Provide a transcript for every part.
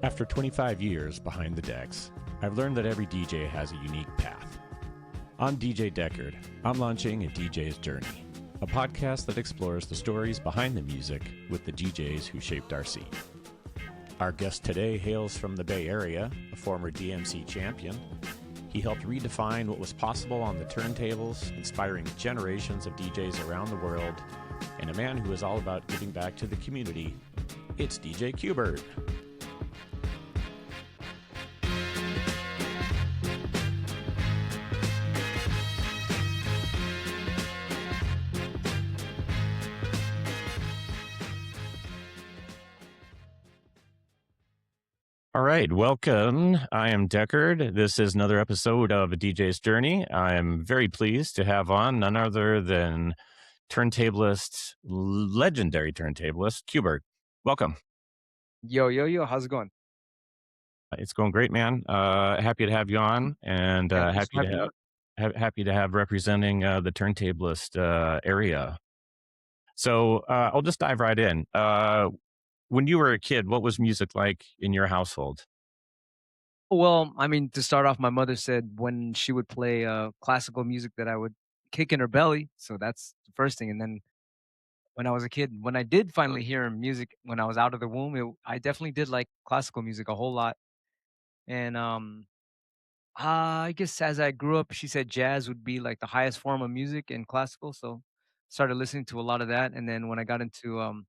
After 25 years behind the decks, I've learned that every DJ has a unique path. I'm DJ Deckard. I'm launching A DJ's Journey, a podcast that explores the stories behind the music with the DJs who shaped our scene. Our guest today hails from the Bay Area, a former DMC champion. He helped redefine what was possible on the turntables, inspiring generations of DJs around the world, and a man who is all about giving back to the community. It's DJ Qbert. All right, welcome. I am Deckard. This is another episode of A DJ's Journey. I am very pleased to have on none other than legendary turntablist, Qbert. Welcome. Yo, how's it going? It's going great, man. Happy to have you on, and Yeah, thanks for having me. happy to have representing the turntablist area. So I'll just dive right in. When you were a kid, what was music like in your household? Well, I mean, to start off, my mother said when she would play classical music that I would kick in her belly. So that's the first thing. And then when I was a kid, when I did finally hear music when I was out of the womb, I definitely did like classical music a whole lot. And I guess as I grew up, she said jazz would be like the highest form of music and classical. So started listening to a lot of that. And then when I got into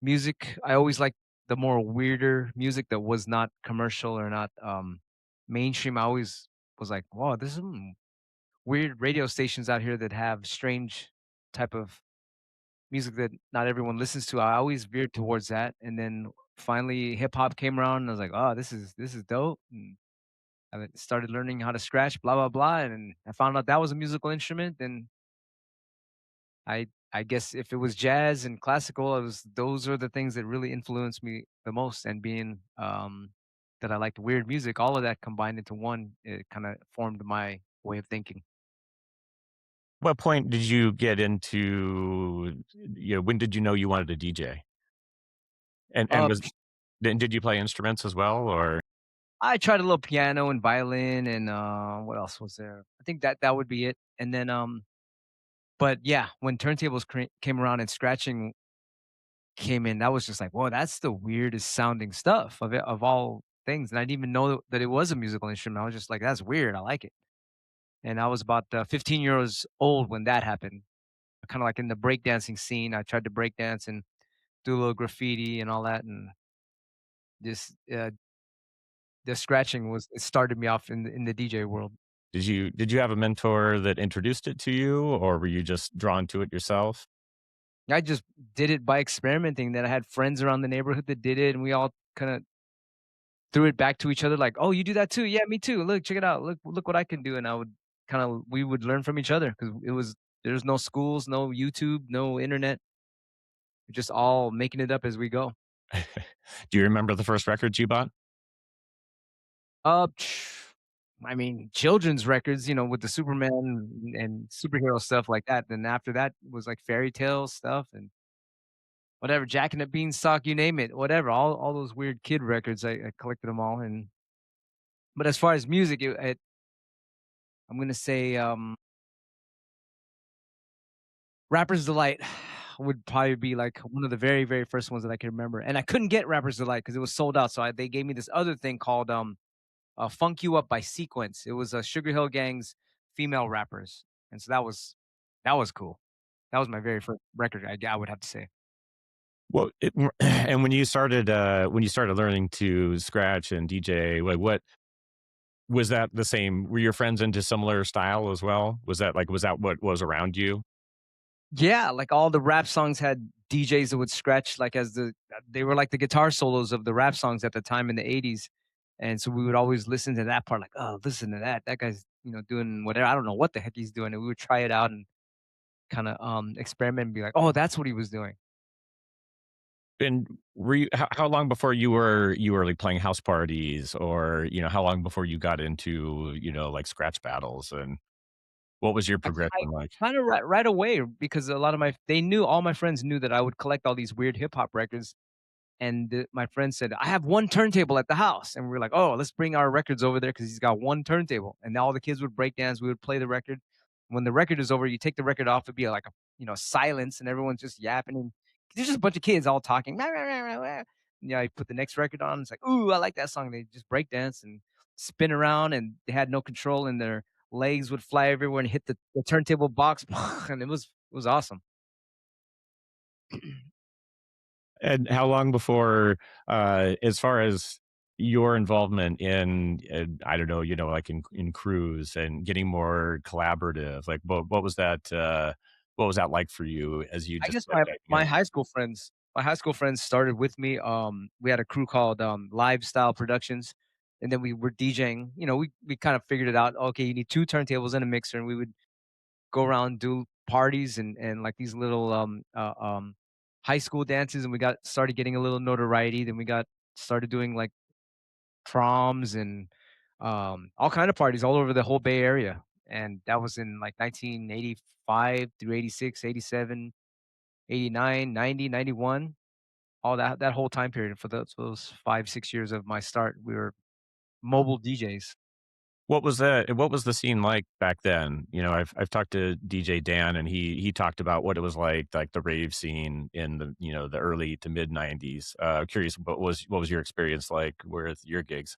music, I always liked the more weirder music that was not commercial or not, mainstream. I always was like, "Wow, there's some weird radio stations out here that have strange type of music that not everyone listens to." I always veered towards that, and then finally hip hop came around, and I was like, "Oh, this is dope." And I started learning how to scratch, blah blah blah, and I found out that was a musical instrument. And I guess if it was jazz and classical, it was those are the things that really influenced me the most. And being that I liked weird music, all of that combined into one, it kind of formed my way of thinking. What point did you get into, when did you know you wanted to DJ? And Uh, was then did you play instruments as well, or I tried a little piano and violin, and what else was there? I think that would be it. And then, but yeah, when turntables came around and scratching came in, that was just like, whoa, that's the weirdest sounding stuff of it, of all things. And I didn't even know that it was a musical instrument. I was just like, that's weird. I like it. And I was about 15 years old when that happened. Kind of like in the breakdancing scene. I tried to breakdance and do a little graffiti and all that. And just the scratching was it started me off in the DJ world. did you have a mentor that introduced it to you, or were you just drawn to it yourself? I just did it by experimenting. Then I had friends around the neighborhood that did it, and we all kind of threw it back to each other like, "Oh, you do that too? Yeah, me too. Look, check it out. Look what I can do." And I would kinda we would learn from each other because there's no schools, no YouTube, no internet. We're just all making it up as we go. Do you remember the first records you bought? Uh, I mean, children's records, with the Superman and superhero stuff like that. Then after that was like fairy tale stuff and whatever, Jack and the Beanstalk, you name it, whatever. All those weird kid records, I collected them all. And but as far as music, I'm gonna say Rapper's Delight would probably be, like, one of the very, very first ones that I can remember, and I couldn't get Rapper's Delight because it was sold out, so they gave me this other thing called, Funk You Up by Sequence. It was, Sugar Hill Gang's female rappers, and so that was cool. That was my very first record, I would have to say. Well, and when you started learning to scratch and DJ, like, what was that the same? Were your friends into similar style as well? Was that what was around you? Yeah, like, all the rap songs had DJs that would scratch, like, as they were like the guitar solos of the rap songs at the time in the '80s, and so we would always listen to that part, like, "Oh, listen to that. That guy's, doing whatever. I don't know what the heck he's doing," and we would try it out and kinda, experiment and be like, "Oh, that's what he was doing." And how long before you were like playing house parties, or how long before you got into like scratch battles, and what was your I progression like? kinda right away because a lot of my they knew all my friends knew that I would collect all these weird hip hop records, and my friend said, "I have one turntable at the house," and we were like, "Oh, let's bring our records over there because he's got one turntable." And all the kids would break dance. We would play the record. When the record is over, you take the record off. It'd be like a silence, and everyone's just yapping. And there's just a bunch of kids all talking. Yeah, you put the next record on. It's like, ooh, I like that song. They just break dance and spin around, and they had no control, and their legs would fly everywhere and hit the turntable box, and it was awesome. And how long before, as far as your involvement in I don't know, like in crews and getting more collaborative, like what was that like for you as you I just guess started getting in? my high school friends started with me. We had a crew called Lifestyle Productions, and then we were DJing. We kind of figured it out. Okay, you need two turntables and a mixer, and we would go around do parties and like these little high school dances, and we got started getting a little notoriety. Then we got started doing like proms and all kind of parties all over the whole Bay Area. And that was in like 1985 through 86, 87, 89, 90, 91, all that whole time period for those 5, 6 years of my start. We were mobile DJs. What was the scene like back then? I've talked to DJ Dan, and he talked about what it was like the rave scene in the early to mid '90s. Curious, what was your experience like with your gigs?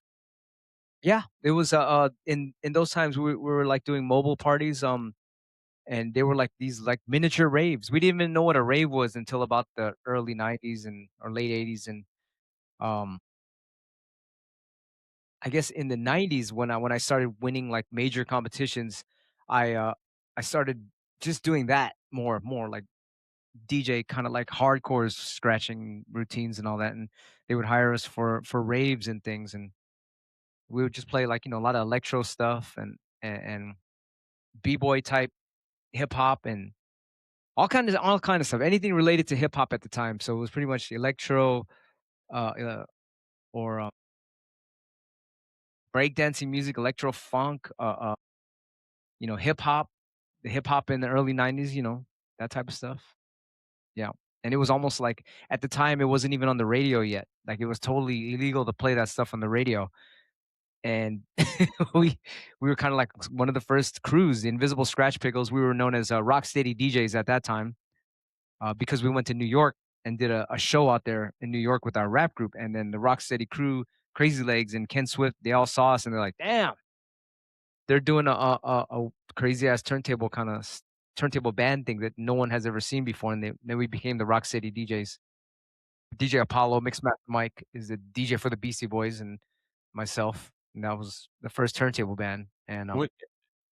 Yeah, it was in those times we were like doing mobile parties. And they were like these like miniature raves. We didn't even know what a rave was until about the early 90s and or late 80s. And um I guess in the 90s when I started winning like major competitions, I started just doing that more like DJ kind of like hardcore scratching routines and all that. And they would hire us for raves and things, and we would just play like, a lot of electro stuff and b-boy type hip hop and all kind of stuff. Anything related to hip hop at the time. So it was pretty much electro or breakdancing music, electro funk, hip hop, the hip hop in the early 90s, that type of stuff. Yeah. And it was almost like at the time it wasn't even on the radio yet. Like it was totally illegal to play that stuff on the radio. And we we were kind of like one of the first crews, the Invisible Scratch Pickles. We were known as Rock Steady DJs at that time, because we went to New York and did a show out there in New York with our rap group. And then the Rock Steady crew, Crazy Legs and Ken Swift, they all saw us and they're like, "Damn, they're doing a crazy ass turntable band thing that no one has ever seen before." And then we became the Rock City DJs. DJ Apollo, Mixmaster Mike is the DJ for the Beastie Boys, and myself, and that was the first turntable band. And What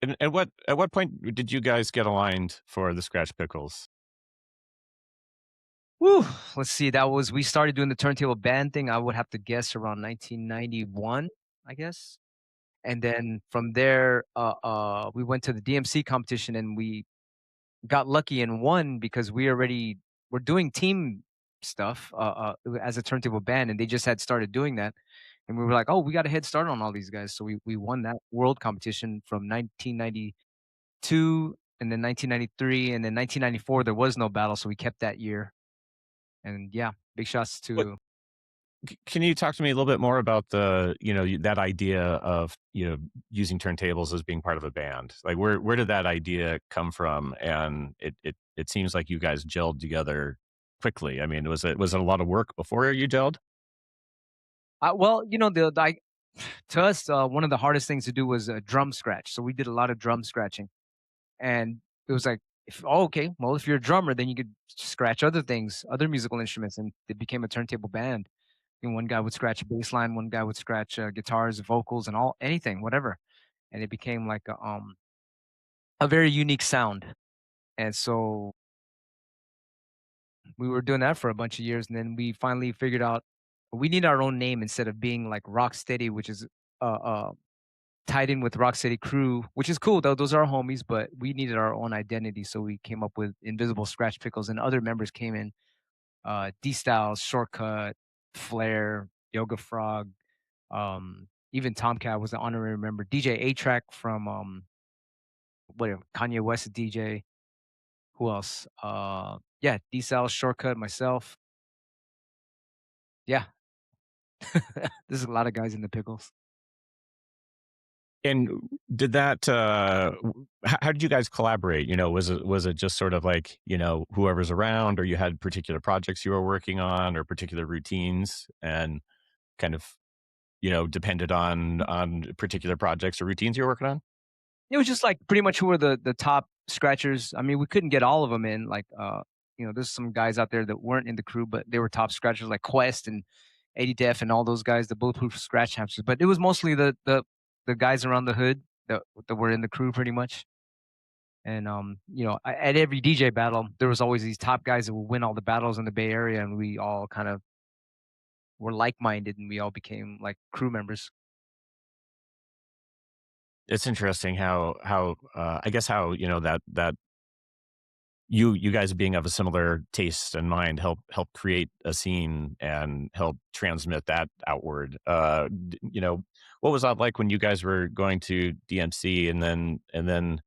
and at what point did you guys get aligned for the Scratch Pickles? whew, let's see, that was we started doing the turntable band thing. I would have to guess around 1991, I guess. And then from there, we went to the DMC competition and we got lucky and won because we already were doing team stuff as a turntable band, and they just had started doing that. And we were like, "Oh, we got a head start on all these guys." So we won that world competition from 1992, and then 1993, and then 1994. There was no battle, so we kept that year. And yeah, big shots What to Can you talk to me a little bit more about that idea of, using turntables as being part of a band? Like, where did that idea come from? And it seems like you guys gelled together quickly. I mean, was it a lot of work before you gelled? well, to us, one of the hardest things to do was drum scratch. So we did a lot of drum scratching. And it was like, okay, well, if you're a drummer, then you could scratch other things, other musical instruments, and it became a turntable band. And one guy would scratch a bass line, one guy would scratch guitars, vocals, and all anything, whatever. And it became like a very unique sound. And so we were doing that for a bunch of years, and then we finally figured out we need our own name instead of being like Rocksteady, which is tied in with Rocksteady Crew, which is cool though. Those are our homies, but we needed our own identity, so we came up with Invisible Scratch Pickles, and other members came in. D Styles, Shortcut, Flair, Yoga Frog, even Tomcat was an honorary member. DJ A Track from whatever Kanye West DJ. Who else? Yeah, D Styles, Shortcut, myself. Yeah, there's a lot of guys in the pickles. And did that how did you guys collaborate? Was it just sort of like, whoever's around, or you had particular projects you were working on or particular routines and kind of, depended on particular projects or routines you were working on? It was just like pretty much who were the top scratchers. I mean, we couldn't get all of them in. Like, there's some guys out there that weren't in the crew, but they were top scratchers, like Quest and Eddie Def and all those guys, the bulletproof scratch hamsters. But it was mostly the guys around the hood that were in the crew, pretty much. And at every DJ battle, there was always these top guys that would win all the battles in the Bay Area, and we all kind of were like minded, and we all became like crew members. It's interesting how I guess how, that you guys being of a similar taste and mind help create a scene and help transmit that outward. What was that like when you guys were going to DMC and then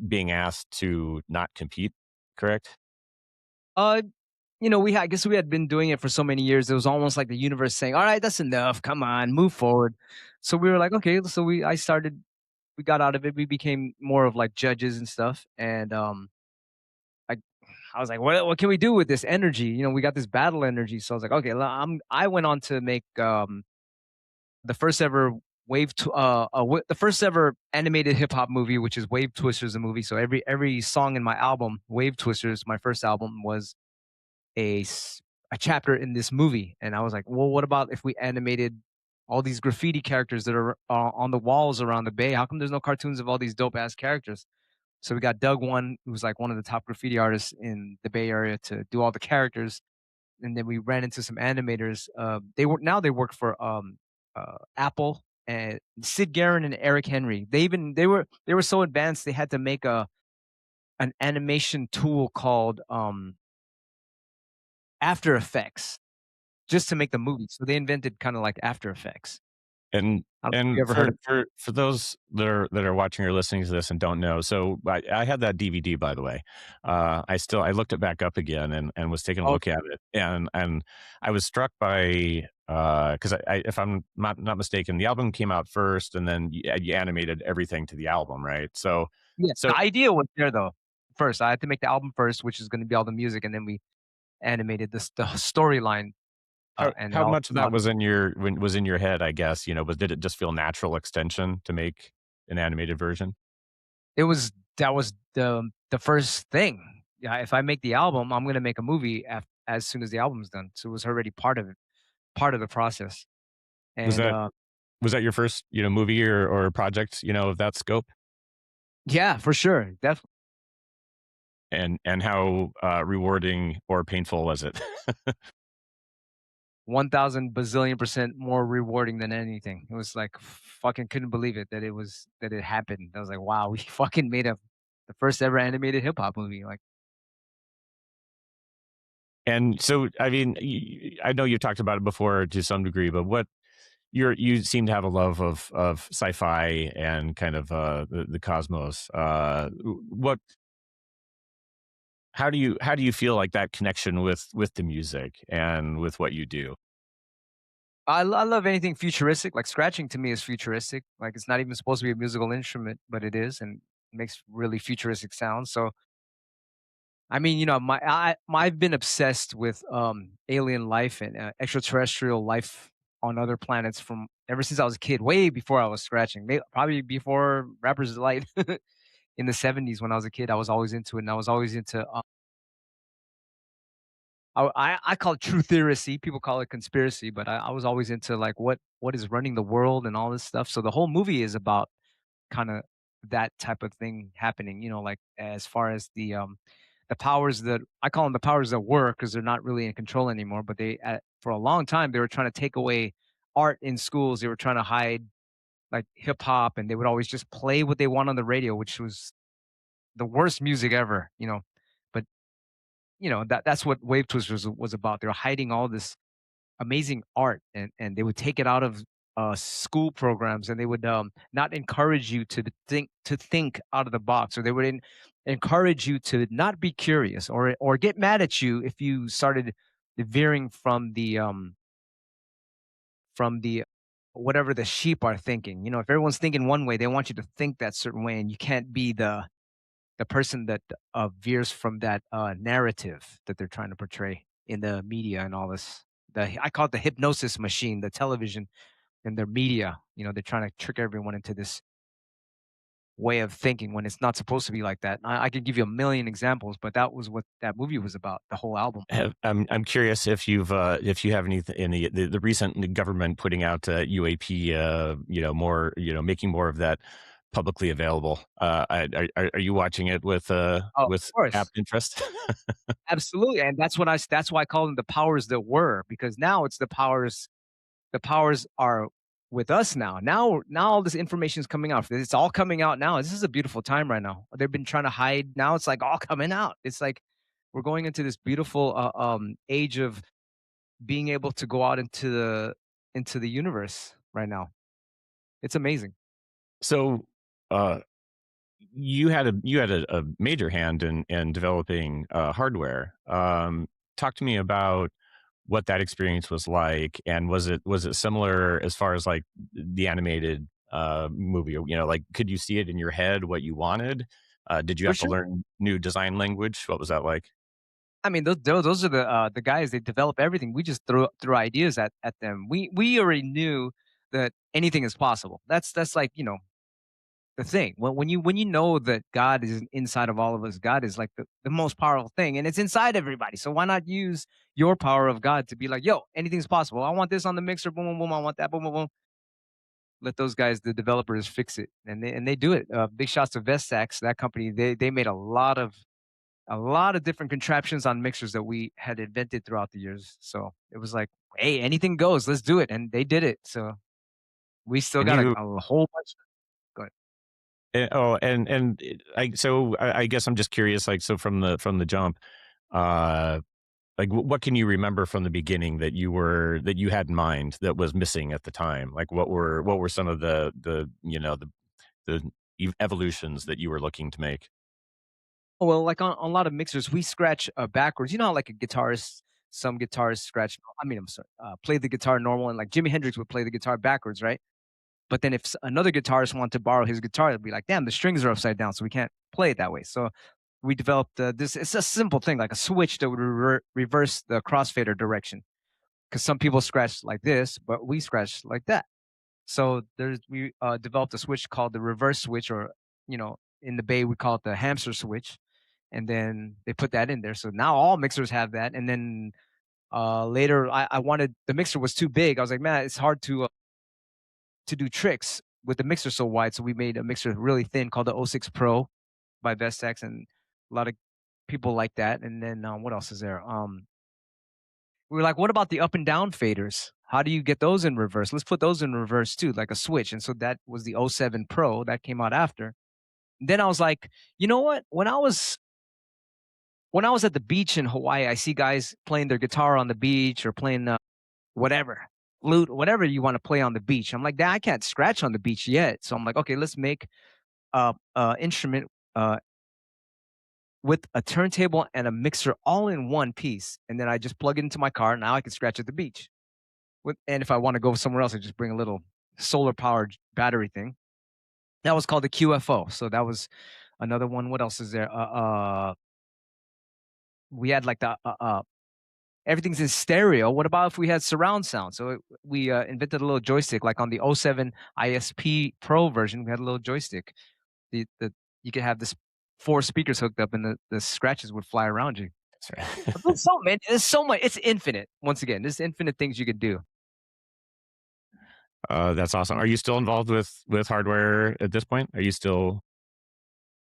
being asked to not compete, correct? Uh, I guess we had been doing it for so many years. It was almost like the universe saying, "All right, that's enough. Come on, move forward." So we were like, "Okay." So we got out of it. We became more of like judges and stuff. And I, I was like, "What can we do with this energy?" We got this battle energy. So I was like, "Okay." I went on to make the first ever the first ever animated hip hop movie, which is Wave Twisters, the movie. So every song in my album, Wave Twisters, my first album, was a s- a chapter in this movie. And I was like, well, what about if we animated all these graffiti characters that are on the walls around the bay? How come there's no cartoons of all these dope ass characters? So we got Doug One, who's like one of the top graffiti artists in the Bay Area, to do all the characters. And then we ran into some animators. They work for Apple, and Sid Guerin and Eric Henry. They were so advanced they had to make a an animation tool called After Effects just to make the movie. So they invented kind of like After Effects. And I don't know if you and ever heard for of. for those that are watching or listening to this and don't know, so I had that DVD, by the way. I looked it back up again and was taking a look Okay. at it, and I was struck by, because if I'm not mistaken, the album came out first, and then you animated everything to the album, right? Yeah, So the idea was there though. First, I had to make the album first, which is going to be all the music, and then we animated the storyline, and it how all much of came that out. was in your head, I guess, did it just feel natural extension to make an animated version? It was That was the first thing. Yeah, if I make the album, I'm going to make a movie as soon as the album's done. So it was already part of it, part of the process. Was And that was that your first, movie or project, of that scope? yeah, for sure, definitely. And how, rewarding or painful was it? 1,000 bazillion percent more rewarding than anything. It was like fucking couldn't believe it that it happened. I was like, wow, we fucking made the first ever animated hip hop movie. Like, And so, I mean, I know you've talked about it before to some degree, but you seem to have a love of sci-fi and kind of, the cosmos. What how do you feel like that connection with the music and with what you do? I love anything futuristic. Like scratching to me is futuristic. Like it's not even supposed to be a musical instrument, but it is, and makes really futuristic sounds. So I mean, I've been obsessed with alien life and extraterrestrial life on other planets from ever since I was a kid, way before I was scratching. Probably before Rapper's Delight in the '70s when I was a kid. I was always into it, and I was always into. I call it true theory. People call it conspiracy, but I was always into like what is running the world and all this stuff. So the whole movie is about kind of that type of thing happening. Like as far as the powers that I call them the powers that work because they're not really in control anymore. But for a long time they were trying to take away art in schools. They were trying to hide like hip hop, and they would always just play what they want on the radio, which was the worst music ever. But that's what Wave Twisters was about. They were hiding all this amazing art, and they would take it out of school programs, and they would not encourage you to think out of the box, or they would encourage you to not be curious or get mad at you if you started veering from from the whatever the sheep are thinking. You know, if everyone's thinking one way, they want you to think that certain way, and you can't be the person that veers from that narrative that they're trying to portray in the media and all this. I call it the hypnosis machine, the television and their media. You know, they're trying to trick everyone into this way of thinking when it's not supposed to be like that. I could give you a million examples, but that was what that movie was about. The whole album. I'm curious if you have any the recent government putting out UAP, more, making more of that publicly available. Are you watching it Oh, of with course. apt interest? Absolutely, and that's why I call them the powers that were, because now it's the powers are with us now. Now all this information is coming out. It's all coming out now. This is a beautiful time right now. They've been trying to hide. Now it's like all coming out. It's like we're going into this beautiful age of being able to go out into the universe right now. It's amazing. So, uh, you had a major hand in developing hardware. Talk to me about what that experience was like, and was it similar as far as like the animated movie? Like, could you see it in your head what you wanted? Did you For have to sure. learn new design language? What was that like? I mean, those are the guys. They develop everything. We just throw ideas at them. We already knew that anything is possible. That's like the thing. When you know that God is inside of all of us, God is like the most powerful thing, and it's inside everybody. So why not use your power of God to be like, yo, anything's possible. I want this on the mixer, boom, boom, boom. I want that, boom, boom, boom. Let those guys, the developers, fix it, and they do it. Big shots to Vestax, that company. They made a lot of different contraptions on mixers that we had invented throughout the years. So it was like, hey, anything goes. Let's do it, and they did it. So we still And got you a whole bunch. Go ahead. I guess I'm just curious, like, so from the jump, uh like, what can you remember from the beginning that you had in mind that was missing at the time? Like, what were some of the evolutions that you were looking to make? Well, like on a lot of mixers, we scratch backwards. You know how like a guitarist, some guitarists scratch. I mean, I'm sorry, play the guitar normal, and like Jimi Hendrix would play the guitar backwards, right? But then if another guitarist wanted to borrow his guitar, they'd be like, "Damn, the strings are upside down, so we can't play it that way." So we developed this. It's a simple thing, like a switch that would reverse the crossfader direction. Because some people scratch like this, but we scratch like that. So we developed a switch called the reverse switch, or in the Bay we call it the hamster switch, and then they put that in there. So now all mixers have that. And then later, I wanted the mixer was too big. I was like, man, it's hard to do tricks with the mixer so wide. So we made a mixer really thin called the O6 Pro by Vestax, and a lot of people like that. And then what else is there? We were like, what about the up and down faders? How do you get those in reverse? Let's put those in reverse too, like a switch. And so that was the O7 Pro that came out after. Then I was like, you know what? When I was at the beach in Hawaii, I see guys playing their guitar on the beach or playing whatever, flute, whatever you want to play on the beach. I'm like, "Dad, I can't scratch on the beach yet." So I'm like, okay, let's make a instrument with a turntable and a mixer all in one piece, and then I just plug it into my car. Now I can scratch at the beach. And if I want to go somewhere else, I just bring a little solar powered battery thing. That was called the QFO. So that was another one. What else is there? We had like the everything's in stereo. What about if we had surround sound? So we invented a little joystick, like on the O7 ISP Pro version. We had a little joystick. The You could have this four speakers hooked up, and the scratches would fly around you. That's right. There's so many. There's so much. It's infinite. Once again, there's infinite things you could do. That's awesome. Are you still involved with hardware at this point? Are you still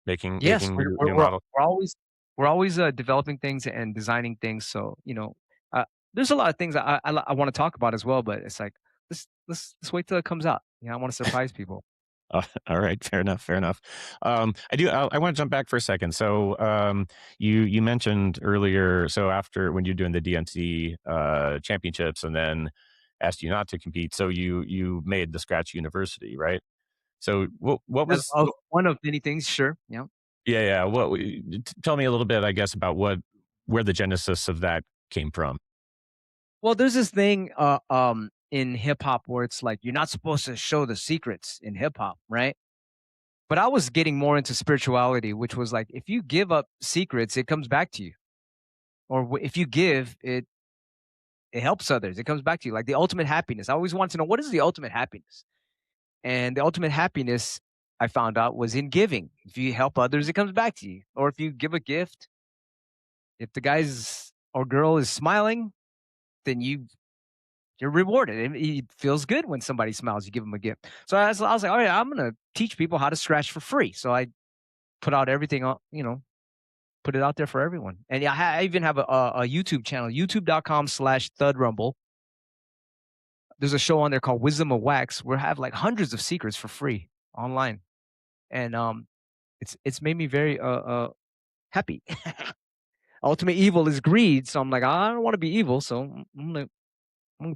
making Yes, making we're new, we're new we're, models? we're always developing things and designing things. So there's a lot of things I want to talk about as well. But it's like let's wait till it comes out. I want to surprise people. All right, fair enough, fair enough. I want to jump back for a second. So, you mentioned earlier. So after when you're doing the DNC championships, and then asked you not to compete, so you made the Scratch University, right? So what As was of one of many things, sure. Yeah. yeah, yeah. Tell me a little bit, I guess, about where the genesis of that came from. Well, there's this thing. in hip hop where it's like you're not supposed to show the secrets in hip hop, right? But I was getting more into spirituality, which was like if you give up secrets, it comes back to you. Or if you give, it helps others. It comes back to you. Like the ultimate happiness. I always wanted to know what is the ultimate happiness? And the ultimate happiness I found out was in giving. If you help others, it comes back to you. Or if you give a gift, if the guy's or girl is smiling, then you're rewarded. It feels good when somebody smiles. You give them a gift. So I was like, all right, I'm gonna teach people how to scratch for free. So I put out everything on, put it out there for everyone. And yeah, I even have a YouTube channel, youtube.com/thudrumble. There's a show on there called Wisdom of Wax where I have like hundreds of secrets for free online. And it's made me very happy. Ultimate evil is greed. So I'm like, I don't want to be evil. So I'm gonna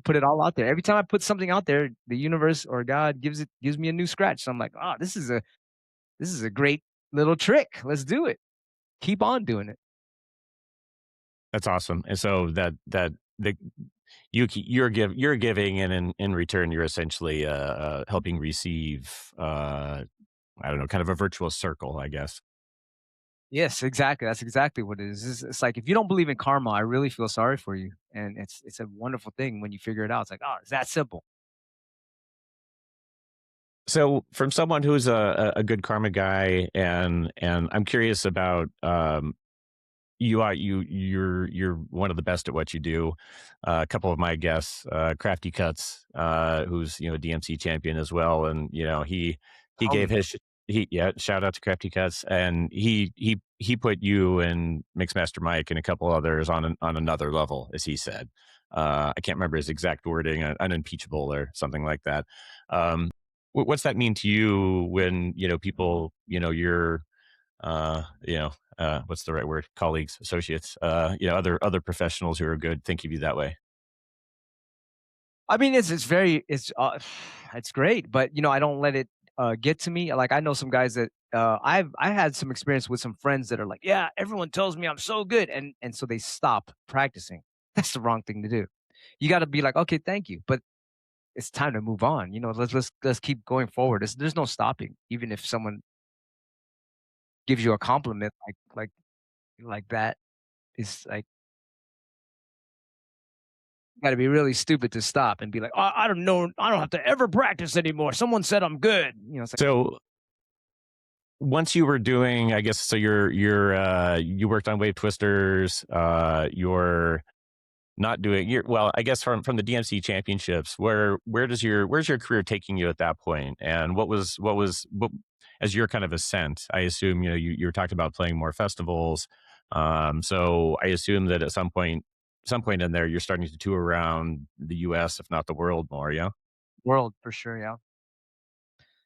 put it all out there. Every time I put something out there, the universe or God gives me a new scratch. So I'm like, oh, this is a great little trick. Let's do it. Keep on doing it. That's awesome. And so the you're giving, and in return, you're essentially helping receive. I don't know, kind of a virtuous circle, I guess. Yes, exactly. That's exactly what it is. It's like if you don't believe in karma, I really feel sorry for you. And it's a wonderful thing when you figure it out. It's like, oh, it's that simple. So, from someone who's a good karma guy, and I'm curious about you're one of the best at what you do. A couple of my guests, Crafty Cuts, who's a DMC champion as well, and he gave Homie. his he yeah, shout out to Crafty Cuts, and he put you and Mixmaster Mike and a couple others on another level, as he said. I can't remember his exact wording, unimpeachable or something like that. Um, what's that mean to you when people, your what's the right word? Colleagues, associates, other professionals who are good think of you that way. I mean, it's very it's great, but I don't let it get to me. Like I know some guys that I had some experience with some friends that are like, yeah, everyone tells me I'm so good, and so they stop practicing. That's the wrong thing to do. You got to be like, okay, thank you, but it's time to move on. Let's keep going forward. There's no stopping, even if someone gives you a compliment like that. It's like got to be really stupid to stop and be like, oh, I don't know, I don't have to ever practice anymore. Someone said I'm good. It's like, So once you were doing, I guess, so you worked on Wave Twisters. You're not doing your well, I guess from the DMC championships. Where's your career taking you at that point? And what as your kind of ascent? I assume you were talking about playing more festivals. So I assume that at some point in there, you're starting to tour around the U.S., if not the world, more. Yeah. world for sure. Yeah.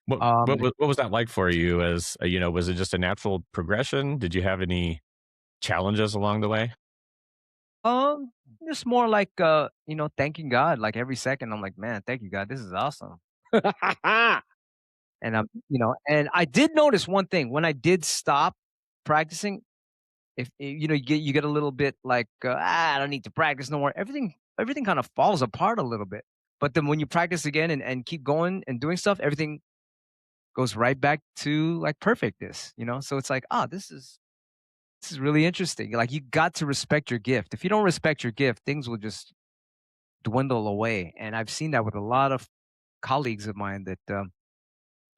What Um, what was that like for you? As was it just a natural progression? Did you have any challenges along the way? um, just more like thanking God. Like every second, I'm like, man, thank you, God. This is awesome. And and I did notice one thing when I did stop practicing. If you get a little bit like I don't need to practice no more. Everything kind of falls apart a little bit. But then when you practice again and keep going and doing stuff, everything goes right back to like perfectness. So it's like, this is really interesting. Like you got to respect your gift. If you don't respect your gift, things will just dwindle away. And I've seen that with a lot of colleagues of mine that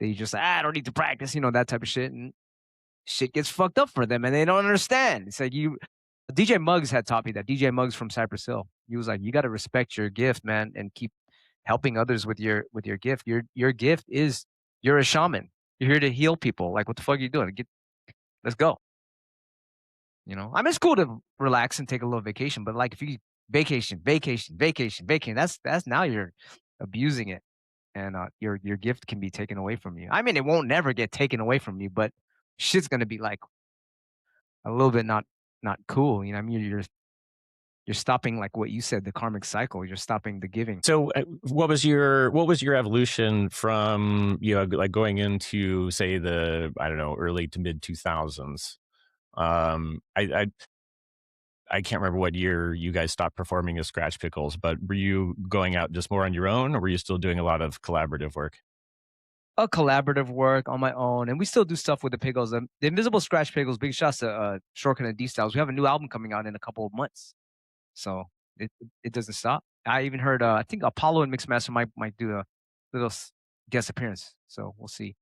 they just I don't need to practice, that type of shit, and shit gets fucked up for them, and they don't understand. It's like DJ Muggs had taught me that. DJ Muggs from Cypress Hill. He was like, you got to respect your gift, man, and keep helping others with your gift. Your gift is you're a shaman. You're here to heal people. Like, what the fuck are you doing? Let's go. I mean, it's cool to relax and take a little vacation, but like if you vacation, that's now you're abusing it, and your gift can be taken away from you. I mean, it won't never get taken away from you, but shit's gonna be like a little bit not cool. I mean, you're stopping like what you said, the karmic cycle. You're stopping the giving. So, what was your evolution from like going into, say, the, I don't know, early to mid 2000s? I I can't remember what year you guys stopped performing as Scratch Pickles, but were you going out just more on your own, or were you still doing a lot of collaborative work? A collaborative work on my own, and we still do stuff with the Piggles. The Invisible Scratch Piggles, big shots to Shortcut and D Styles. We have a new album coming out in a couple of months, so it doesn't stop. I even heard I think Apollo and Mixmaster might do a little guest appearance, so we'll see.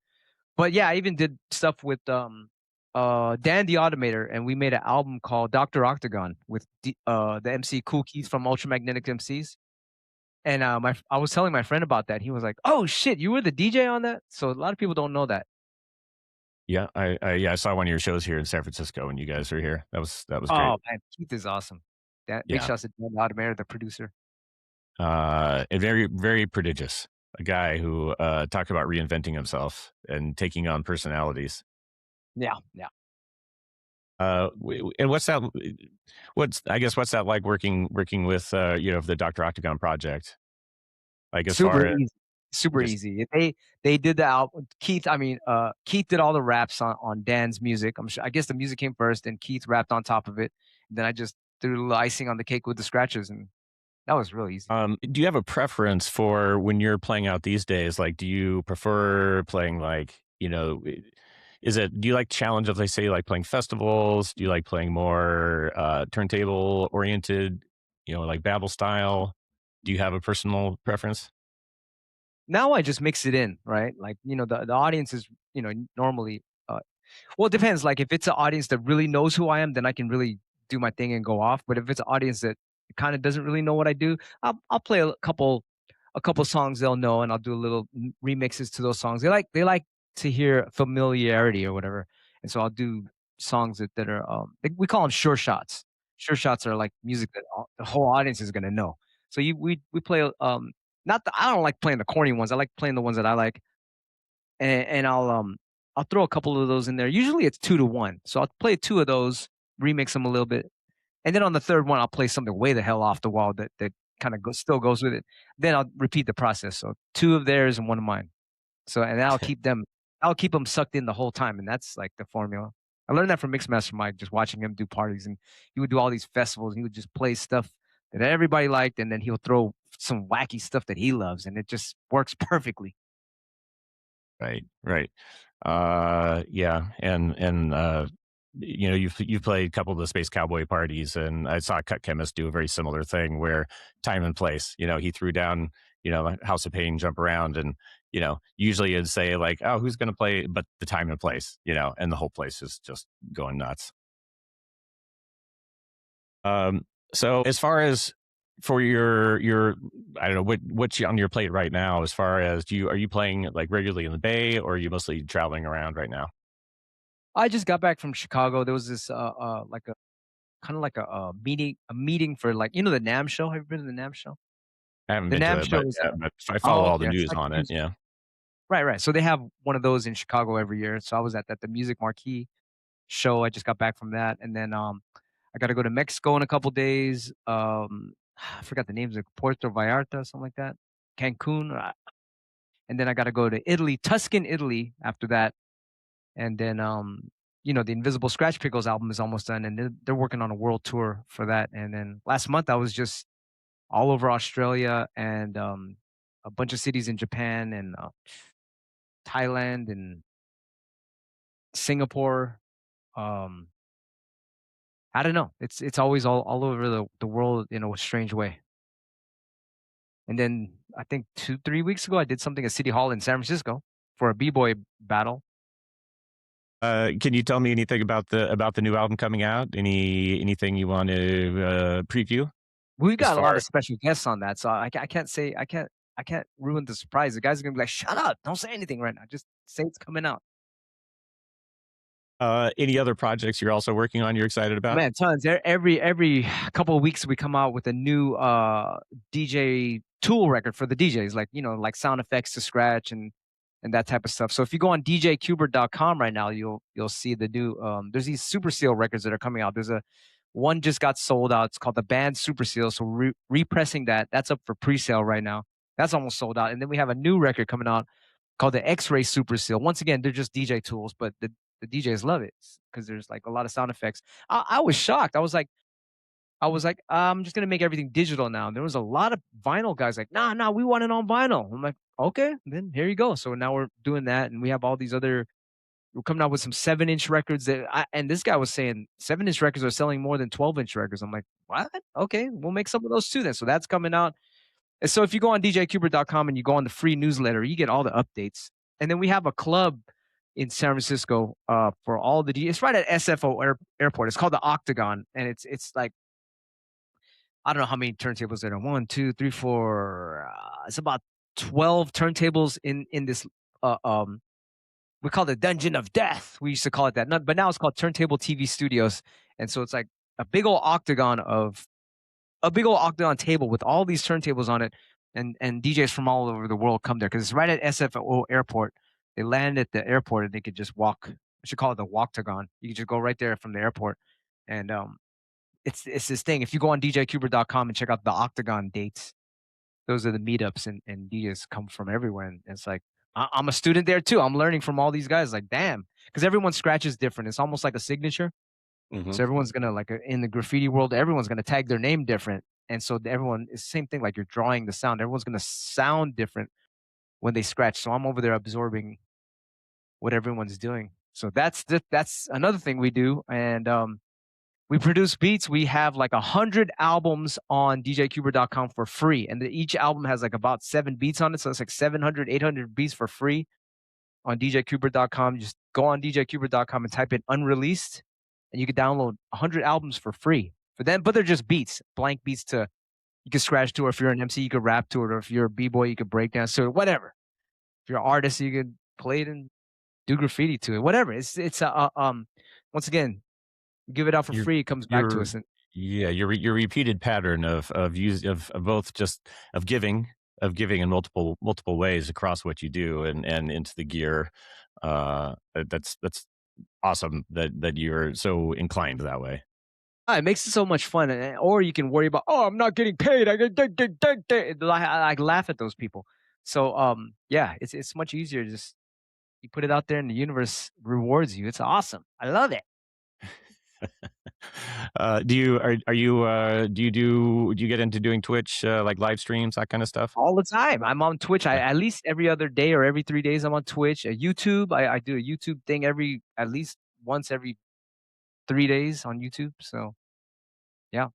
But yeah, I even did stuff with Dan the Automator, and we made an album called Doctor Octagon with the MC Cool Keith from Ultramagnetic MCs. And I was telling my friend about that. He was like, "Oh shit, you were the DJ on that?" So a lot of people don't know that. Yeah, I saw one of your shows here in San Francisco when you guys were here. That was great. Oh man, Keith is awesome. That big Yeah, shots to Dan the Automator, the producer. and very very prodigious. A guy who talked about reinventing himself and taking on personalities. Yeah, yeah. And what's that? What's I guess what's that like working with the Doctor Octagon project? Like as Super far as easy. Super just easy. They did the album. Keith, I mean, Keith did all the raps on Dan's music. I'm sure. I guess the music came first, and Keith rapped on top of it. Then I just threw a little icing on the cake with the scratches, and that was real easy. do you have a preference for when you're playing out these days? Like, do you prefer playing like, is it, do you like challenge, as they say, like playing festivals? Do you like playing more turntable oriented, like Babel style? Do you have a personal preference? Now I just mix it in, right? Like, the audience is, normally, well, it depends. Like, if it's an audience that really knows who I am, then I can really do my thing and go off. But if it's an audience that kind of doesn't really know what I do, I'll play a couple songs they'll know, and I'll do a little remixes to those songs. They like to hear familiarity or whatever, and so I'll do songs that are we call them sure shots. Sure shots are like music that the whole audience is gonna know. So we play not I don't like playing the corny ones. I like playing the ones that I like, and I'll throw a couple of those in there. Usually it's 2 to 1, so I'll play two of those, remix them a little bit, and then on the third one I'll play something way the hell off the wall that kind of still goes with it. Then I'll repeat the process. So two of theirs and one of mine. So and I'll keep them sucked in the whole time, and that's like the formula. I learned that from Mixmaster Mike, just watching him do parties, and he would do all these festivals. And he would just play stuff that everybody liked, and then he'll throw some wacky stuff that he loves, and it just works perfectly. Right, right. Yeah, and you've played a couple of the Space Cowboy parties, and I saw Cut Chemist do a very similar thing where time and place. He threw down House of Pain, Jump Around, and usually it'd say like, oh, who's going to play, but the time and place, and the whole place is just going nuts. So as far as for your I don't know what's on your plate right now as far as are you playing like regularly in the Bay, or are you mostly traveling around right now? I just got back from Chicago. There was this like a kind of like a meeting for, like, the NAM show. Have you been to the NAM show? I haven't The been to NAM it, show but is yeah, but I follow oh, all the okay. It's news like on it. music. Yeah. Right, right. So they have one of those in Chicago every year. So I was at that, the Music Marquee show. I just got back from that, and then I got to go to Mexico in a couple days. I forgot the names, like Puerto Vallarta, something like that, Cancun, and then I got to go to Italy, Tuscan, Italy, after that, and then the Invisible Scratch Pickles album is almost done, and they're working on a world tour for that. And then last month I was just all over Australia and a bunch of cities in Japan and Thailand and Singapore. Um, I don't know. It's always all over the world in a strange way. And then I think 2 3 weeks ago I did something at City Hall in San Francisco for a b-boy battle. Can you tell me anything about the new album coming out? Anything you want to preview We as got a lot far of special guests on that, so I can't say I can't ruin the surprise. The guys are gonna be like, "Shut up! Don't say anything right now. Just say it's coming out." any other projects you're also working on you're excited about? Man, tons. Every couple of weeks we come out with a new DJ tool record for the DJs, like, like sound effects to scratch and that type of stuff. So if you go on djcuber.com right now, you'll see the new there's these Super Seal records that are coming out. There's a one just got sold out. It's called the Band Super Seal. So repressing that's up for pre-sale right now. That's almost sold out. And then we have a new record coming out called the X-Ray Super Seal. Once again, they're just DJ tools, but the DJs love it because there's like a lot of sound effects. I was shocked. I was like, I was like, I'm just gonna make everything digital now. And there was a lot of vinyl guys like, nah, nah, we want it on vinyl. I'm like, okay, then here you go. So now we're doing that, and we have all these other. We're coming out with some 7-inch records and this guy was saying 7-inch records are selling more than 12-inch records. I'm like, what? Okay, we'll make some of those too then. So that's coming out. And so if you go on djcuber.com and you go on the free newsletter, you get all the updates. And then we have a club in San Francisco for all the it's right at SFO airport. It's called the Octagon, and it's like I don't know how many turntables there are. One, two, three, four. It's about 12 turntables in this. We call it the Dungeon of Death. We used to call it that, but now it's called Turntable TV Studios. And so it's like a big old octagon table with all these turntables on it, and DJs from all over the world come there because it's right at SFO airport. They land at the airport and they could just walk. I should call it the Walktagon. You can just go right there from the airport, and it's this thing. If you go on djcuber.com and check out the Octagon dates, those are the meetups, and DJs come from everywhere. And it's like I'm a student there too. I'm learning from all these guys. Like, damn, because everyone scratches different. It's almost like a signature. Hmm. So everyone's gonna like in the graffiti world, everyone's gonna tag their name different, and so everyone it's the same thing. Like you're drawing the sound. Everyone's gonna sound different when they scratch. So I'm over there absorbing what everyone's doing. So that's another thing we do, and we produce beats. We have like 100 albums on djcuber.com for free. And each album has like about 7 beats on it. So it's like 700, 800 beats for free on djcuber.com. Just go on djcuber.com and type in unreleased, and you can download 100 albums for free for them. But they're just beats, blank beats to, you can scratch to, or if you're an MC, you could rap to it, or if you're a B-boy, you could break dance to it, whatever. If you're an artist, you could play it and do graffiti to it, whatever. Once again, give it out for Your free. It comes back to your us. And yeah, your repeated pattern of both just of giving in multiple ways across what you do and into the gear. That's awesome that you're so inclined that way. it makes it so much fun, or you can worry about, oh, I'm not getting paid. I get I laugh at those people. So yeah, it's much easier. Just you put it out there, and the universe rewards you. It's awesome. I love it Do you do you get into doing Twitch like live streams, that kind of stuff? all the time. I'm on Twitch. I Yeah. at least every other day or every 3 days. I'm on Twitch. YouTube. I do a YouTube thing every at least once every 3 days on YouTube. So yeah.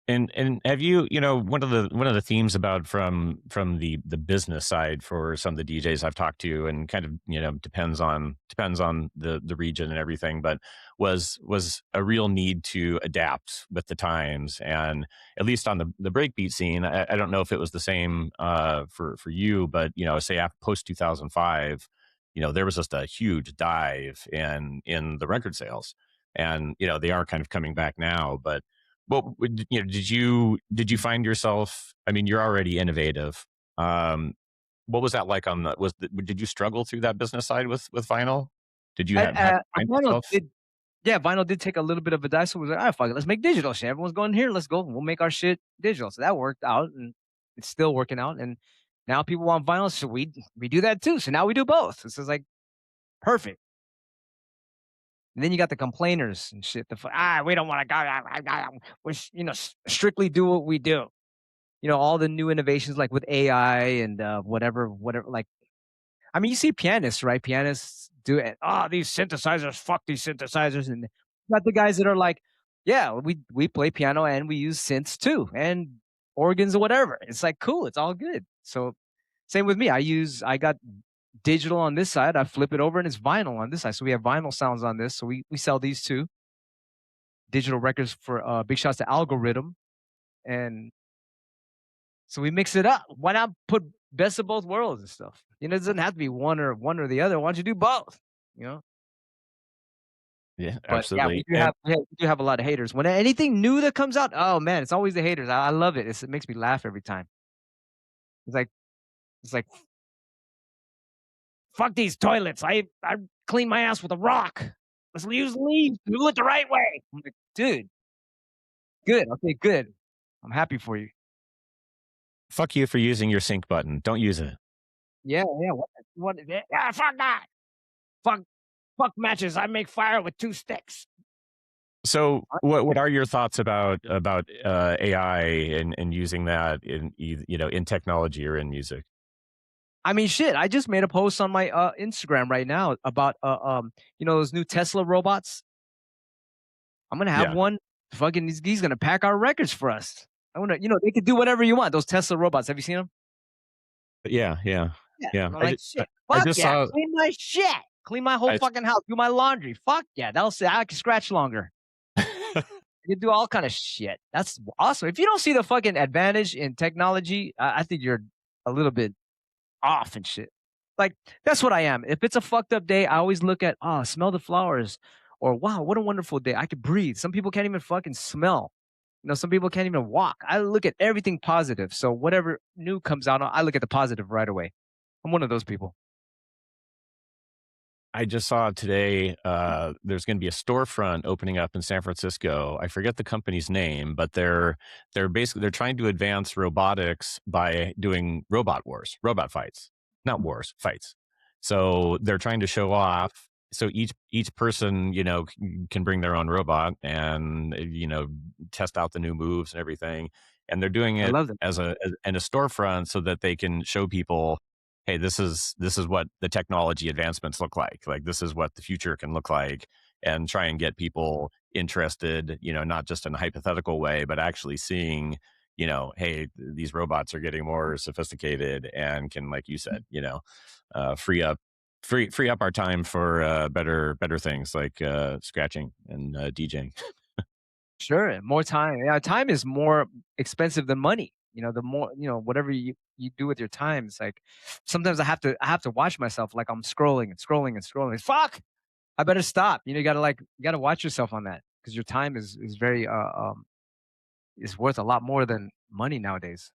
And have you, one of the themes about from the business side for some of the DJs I've talked to, and kind of, depends on the region and everything, but was a real need to adapt with the times. And at least on the breakbeat scene, I don't know if it was the same for you, but say after post 2005, there was just a huge dive in the record sales, and they are kind of coming back now, but well, did you find yourself? I mean, you're already innovative. Um, what was that like did you struggle through that business side with vinyl? Did you have to find Vinyl yourself? did, yeah, vinyl did take a little bit of a dice. So we was like, all right, fuck it, let's make digital shit. Everyone's going here, let's go. We'll make our shit digital. So that worked out, and it's still working out. And now people want vinyl, so we do that too. So now we do both. This is like perfect. And then you got the complainers and shit. We don't want to go. We strictly do what we do. All the new innovations like with AI and whatever. Like, I mean, you see pianists, right? Pianists do it. Oh, these synthesizers, fuck these synthesizers, and got the guys that are like, yeah, we play piano and we use synths too, and organs or whatever. It's like cool. It's all good. So same with me. I got digital on this side. I flip it over and it's vinyl on this side. So we have vinyl sounds on this. So we sell these too. Digital records for big shots to Algorithm. And so we mix it up. Why not put best of both worlds and stuff? It doesn't have to be one or the other. Why don't you do both? You know? Yeah, But yeah, absolutely. And we do have a lot of haters. When anything new that comes out, oh man, it's always the haters. I love it. It makes me laugh every time. It's like it's like fuck these toilets. I clean my ass with a rock. Let's use leaves. Do it the right way. I'm like, dude, good. Okay, good. I'm happy for you. fuck you for using your sync button. Don't use it. Yeah, yeah. Yeah, fuck that. Fuck matches. I make fire with 2 sticks. So, what are your thoughts about AI and using that in in technology or in music? I mean, shit. I just made a post on my Instagram right now about those new Tesla robots. I'm gonna have Yeah, one. Fucking, he's gonna pack our records for us. I wanna, they could do whatever you want. Those Tesla robots. Have you seen them? yeah, yeah, Yeah. yeah. I'm like, shit. I Fuck just yeah. saw. Clean my shit. Clean my whole I fucking house. Do my laundry. Fuck yeah. That'll say I can scratch longer. You can do all kind of shit. That's awesome. If you don't see the fucking advantage in technology, I think you're a little bit off and shit. Like, that's what I am. If it's a fucked up day, I always look at, oh, smell the flowers, or wow, what a wonderful day. I could breathe. Some people can't even fucking smell. Some people can't even walk. I look at everything positive. So whatever new comes out, I look at the positive right away. I'm one of those people. I just saw today, there's gonna be a storefront opening up in San Francisco. I forget the company's name, but they're trying to advance robotics by doing robot fights. Not wars, fights. So, they're trying to show off so each person, can bring their own robot and, test out the new moves and everything, and they're doing I it love them. as in a storefront so that they can show people, hey, this is what the technology advancements look like. Like this is what the future can look like, and try and get people interested, not just in a hypothetical way, but actually seeing, hey, these robots are getting more sophisticated and can, like you said, free up free up our time for better things like scratching and DJing. Sure, more time. Yeah, time is more expensive than money. The more, whatever you do with your time, it's like sometimes I have to watch myself like I'm scrolling and scrolling and scrolling. Fuck! I better stop. You gotta watch yourself on that because your time is very is worth a lot more than money nowadays.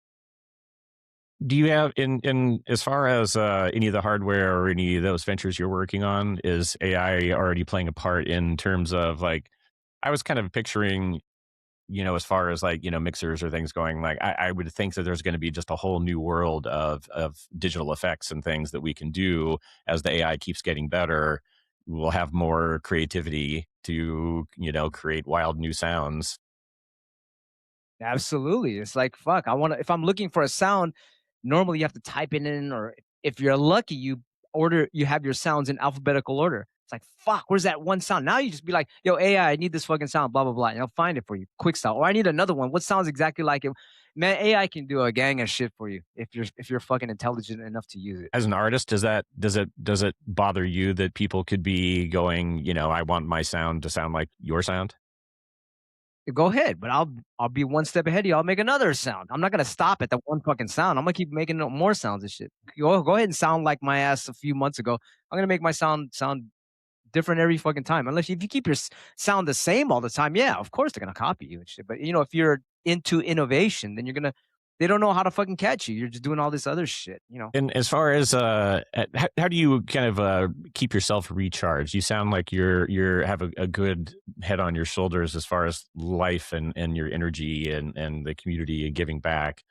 Do you have in as far as any of the hardware or any of those ventures you're working on, is AI already playing a part in terms of like, I was kind of picturing, as far as like, mixers or things going, like I would think that there's going to be just a whole new world of digital effects and things that we can do as the AI keeps getting better. We'll have more creativity to, create wild new sounds. Absolutely. It's like, fuck, if I'm looking for a sound, normally you have to type it in, or if you're lucky, you have your sounds in alphabetical order. It's like, fuck, where's that one sound? Now you just be like, yo, AI, I need this fucking sound, blah, blah, blah. And I'll find it for you, quick style. Or I need another one. What sounds exactly like it? Man, AI can do a gang of shit for you if you're fucking intelligent enough to use it. As an artist, does it bother you that people could be going, I want my sound to sound like your sound? Go ahead, but I'll be one step ahead of you. I'll make another sound. I'm not gonna stop at the one fucking sound. I'm gonna keep making more sounds and shit. Go ahead and sound like my ass a few months ago. I'm gonna make my sound different every fucking time. Unless if you keep your sound the same all the time, yeah, of course they're gonna copy you and shit. But if you're into innovation, then they don't know how to fucking catch you. You're just doing all this other shit. And as far as how do you kind of keep yourself recharged? You sound like you're have a good head on your shoulders as far as life and your energy and the community and giving back.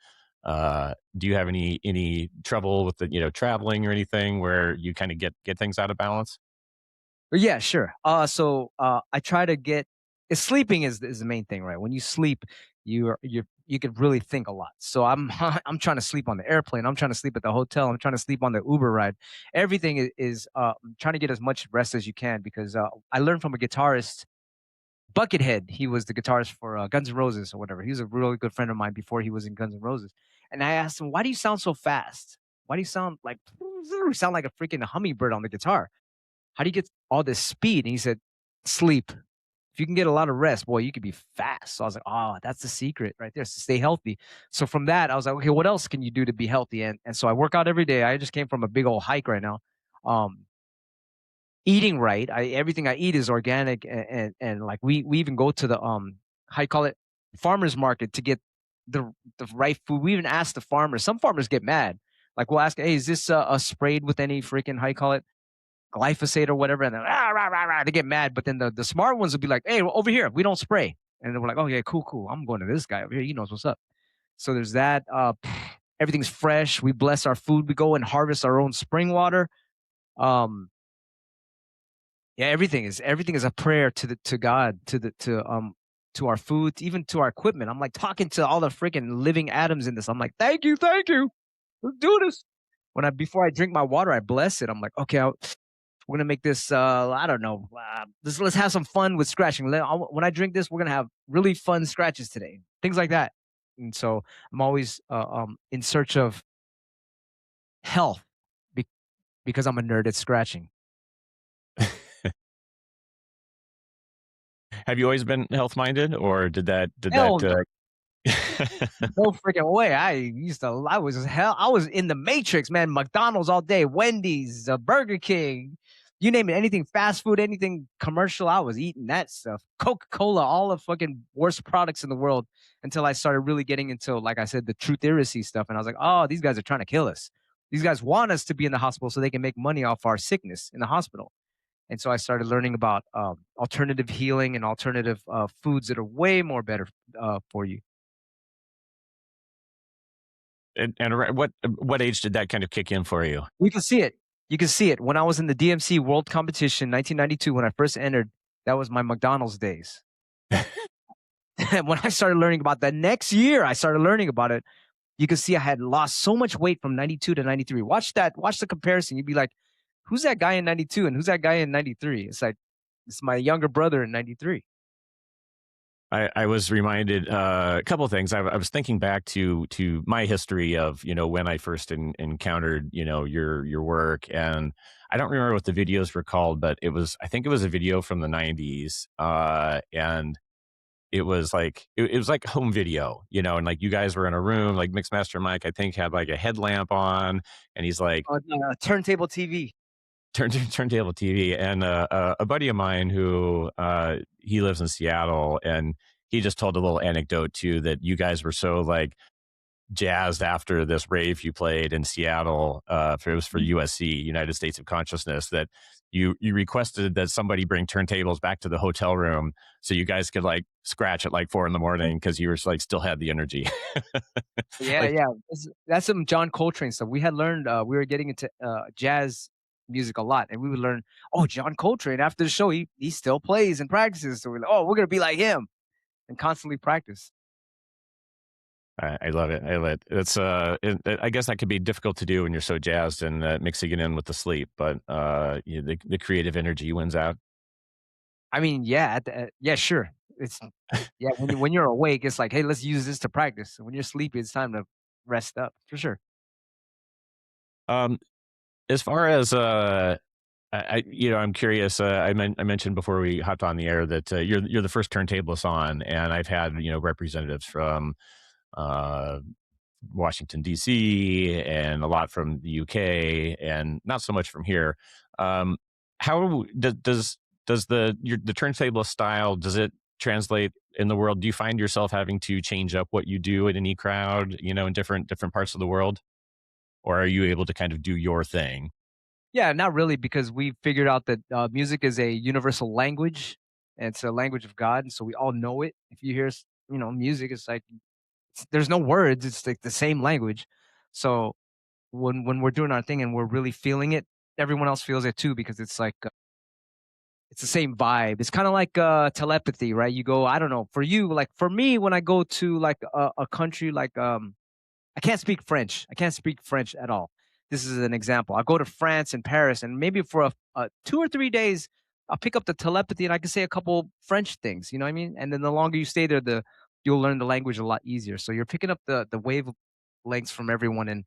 Do you have any trouble with the traveling or anything where you kind of get things out of balance? But yeah, sure. I try to get sleeping is the main thing, right? When you sleep, you could really think a lot. So I'm I'm trying to sleep on the airplane. I'm trying to sleep at the hotel. I'm trying to sleep on the Uber ride. Everything is I'm trying to get as much rest as you can because I learned from a guitarist, Buckethead. He was the guitarist for Guns N' Roses or whatever. He was a really good friend of mine before he was in Guns N' Roses. And I asked him, "Why do you sound so fast? Why do you sound like you sound like a freaking hummingbird on the guitar?" How do you get all this speed? And he said, sleep. If you can get a lot of rest, boy, you could be fast. So I was like, oh, that's the secret right there. So stay healthy. So from that, I was like, okay, what else can you do to be healthy? And so I work out every day. I just came from a big old hike right now. Um, Eating right. Everything I eat is organic, and like we even go to the how you call it, farmers market to get the right food. We even ask the farmers. Some farmers get mad. Like we'll ask, hey, is this sprayed with any freaking how you call it, glyphosate or whatever, and then rah, rah, rah, they get mad. But then the smart ones will be like, "Hey, over here, we don't spray." And then we're like, "Oh yeah, cool, cool. I'm going to this guy over here. He knows what's up." So there's that. Everything's fresh. We bless our food. We go and harvest our own spring water. Um, Yeah, everything is a prayer to God, to our food, even to our equipment. I'm like talking to all the freaking living atoms in this. I'm like, thank you, let's do this. When I before I drink my water, I bless it. I'm like, okay, we're gonna make this. I don't know. Let's have some fun with scratching. When I drink this, we're gonna have really fun scratches today. Things like that. And so I'm always in search of health be- because I'm a nerd at scratching. Have you always been health minded, or did that Hell no freaking way. I was hell. I was in the Matrix, man. McDonald's all day, Wendy's, Burger King, you name it, anything fast food, anything commercial. I was eating that stuff. Coca-Cola, all the fucking worst products in the world until I started really getting into, like I said, the truth literacy stuff. And I was like, oh, these guys are trying to kill us. These guys want us to be in the hospital so they can make money off our sickness in the hospital. And so I started learning about alternative healing and alternative foods that are way more better for you. and what age did that kind of kick in for you? You can see it. You can see it. When I was in the DMC World Competition, 1992, when I first entered, that was my McDonald's days. And when I started learning about that next year, I started learning about it. You can see I had lost so much weight from 92 to 93. Watch that. Watch the comparison. You'd be like, who's that guy in 92 and who's that guy in 93? It's like, it's my younger brother in 93. I was reminded a couple of things. I was thinking back to my history of when I first encountered your work, and I don't remember what the videos were called, but I think it was a video from the '90s, and it was like it was like home video, and like you guys were in a room, like Mixmaster Mike, I think, had like a headlamp on, and he's like Turntable TV. turntable TV, and a buddy of mine who he lives in Seattle, and he just told a little anecdote too that you guys were so like jazzed after this rave you played in Seattle. It was for USC, United States of Consciousness, that you requested that somebody bring turntables back to the hotel room so you guys could like scratch at like 4 a.m. because you were like still had the energy. Yeah, Like, yeah. That's some John Coltrane stuff. We had learned we were getting into jazz music a lot, and we would learn, oh, John Coltrane after the show, he still plays and practices. So we're like, oh, we're gonna be like him and constantly practice. I love it. I love it. I guess that could be difficult to do when you're so jazzed and mixing it in with the sleep, but the creative energy wins out. I mean, yeah, yeah, sure. It's yeah, when you're awake, it's like, hey, let's use this to practice. When you're sleepy, it's time to rest up for sure. Um, as far as I'm curious. I mentioned before we hopped on the air that you're the first turntablist on, and I've had representatives from uh, Washington D.C. and a lot from the UK, and not so much from here. How does the turntablist style, does it translate in the world? Do you find yourself having to change up what you do at any crowd, in different parts of the world, or are you able to kind of do your thing? Yeah, not really, because we figured out that music is a universal language. And it's a language of God, and so we all know it. If you hear, music, it's like there's no words. It's like the same language. So when we're doing our thing and we're really feeling it, everyone else feels it too because it's like it's the same vibe. It's kind of like telepathy, right? You go, I don't know, for you, like for me, when I go to like a country like I can't speak French. I can't speak French at all. This is an example. I go to France and Paris, and maybe for a 2 or 3 days, I'll pick up the telepathy and I can say a couple French things. You know what I mean? And then the longer you stay there, the you'll learn the language a lot easier. So you're picking up the wave lengths from everyone, and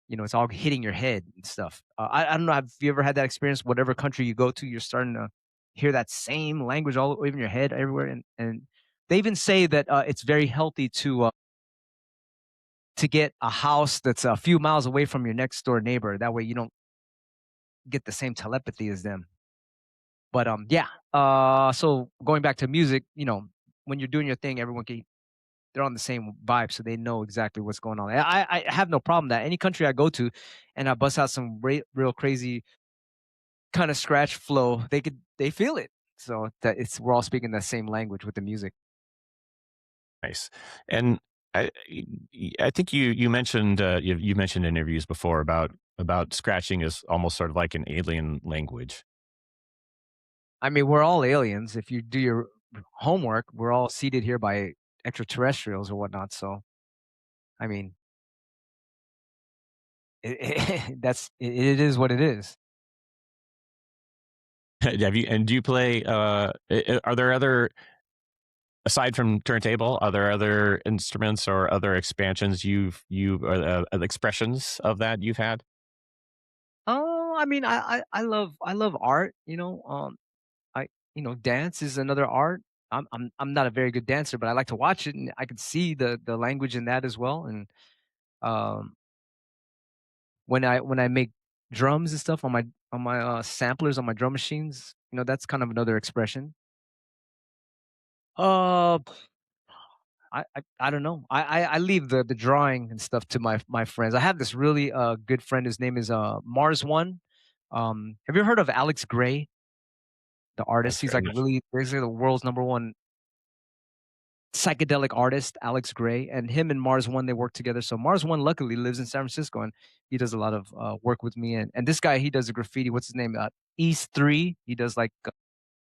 it's all hitting your head and stuff. I don't know. Have you ever had that experience? Whatever country you go to, you're starting to hear that same language all over in your head everywhere, and they even say that it's very healthy to get a house that's a few miles away from your next door neighbor. That way you don't get the same telepathy as them. But yeah. So going back to music, when you're doing your thing, they're on the same vibe, so they know exactly what's going on. I have no problem that any country I go to, and I bust out some real crazy kind of scratch flow, they feel it. So that we're all speaking the same language with the music. Nice. And I I think you mentioned you mentioned in interviews before about scratching is almost sort of like an alien language. I mean, we're all aliens. If you do your homework, we're all seated here by extraterrestrials or whatnot. So, I mean, it is what it is. Have you and do you play, are there other aside from turntable, are there other instruments or other expansions expressions of that you've had? Oh, I mean, I love art. I dance is another art. I'm not a very good dancer, but I like to watch it, and I can see the language in that as well. And um, when I make drums and stuff on my samplers on my drum machines, that's kind of another expression. Uh, I don't know. I leave the drawing and stuff to my friends. I have this really good friend. His name is Mars One. Have you ever heard of Alex Gray, the artist? That's He's very like much. really basically the world's number one psychedelic artist, Alex Gray, and him and Mars One, they work together. So Mars One luckily lives in San Francisco, and he does a lot of work with me. And this guy, he does a graffiti. What's his name? East Three. He does like